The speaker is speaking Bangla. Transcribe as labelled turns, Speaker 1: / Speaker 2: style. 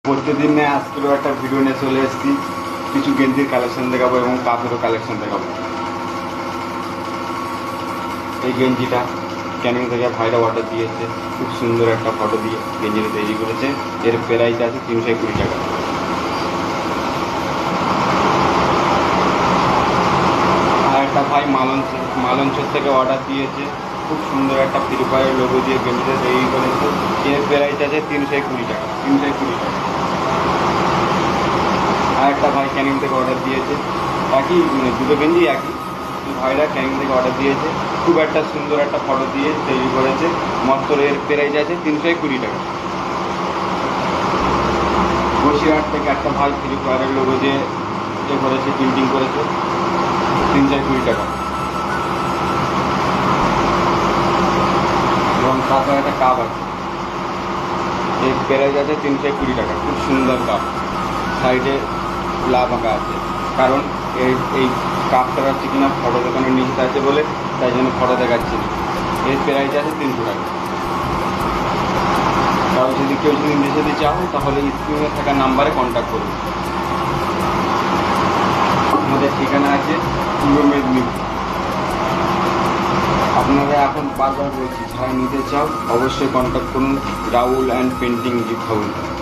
Speaker 1: প্রত্যেকদিন নিয়ে আজকেরও একটা ভিডিও নিয়ে চলে এসেছি। কিছু গেঞ্জির কালেকশন দেখাবো এবং কাপেরও কালেকশন দেখাবো। এই গেঞ্জিটা ক্যানিং থেকে ভাইরা অর্ডার দিয়েছে, খুব সুন্দর একটা ফটো দিয়ে গেঞ্জিটা তৈরি করেছে। এর প্রাইস আছে 320 টাকা। আর একটা ভাই মালঞ্চর থেকে অর্ডার দিয়েছে, খুব সুন্দর একটা ফ্রি ফায়ার লোগো দিয়ে গেঞ্জিটা তৈরি করেছে। এর প্রাইস আছে 320 টাকা। 320 টাকা। আর একটা ভাই ক্যানিং থেকে অর্ডার দিয়েছে, একই দুটো গেঞ্জি একই ভাইরা ক্যানিং থেকে অর্ডার দিয়েছে, খুব একটা সুন্দর একটা ফটো দিয়ে তৈরি করেছে। মাত্র এর প্রাইস আছে 320 টাকা। বসিরহাট থেকে একটা ভাই ফ্রি ফায়ারের লোগো দিয়ে করেছে, প্রিন্টিং করেছে, 320 টাকা। এবং তাছাড়া একটা কাপ আছে, এর প্রাইস আছে 320 টাকা। খুব সুন্দর কাপ, সাইডে লাভ আঁকা আছে, কারণ এই কাপটার হচ্ছে কিনা ফটো দোকানের নিচে আছে বলে তাই জন্য ফটো দেখাচ্ছি না। এর প্রাইস আছে 300 টাকা। তাও যদি কেউ যদি নিতে যেতে চাও তাহলে স্ক্রিনে থাকা নাম্বারে কন্ট্যাক্ট করুন। আমাদের ঠিকানা আছে পূর্ব মেদিনীপুর। আপনারা এখন বারবার বলছি, যারা নিতে চাও অবশ্যই কন্ট্যাক্ট করুন Rahul and painting gift house.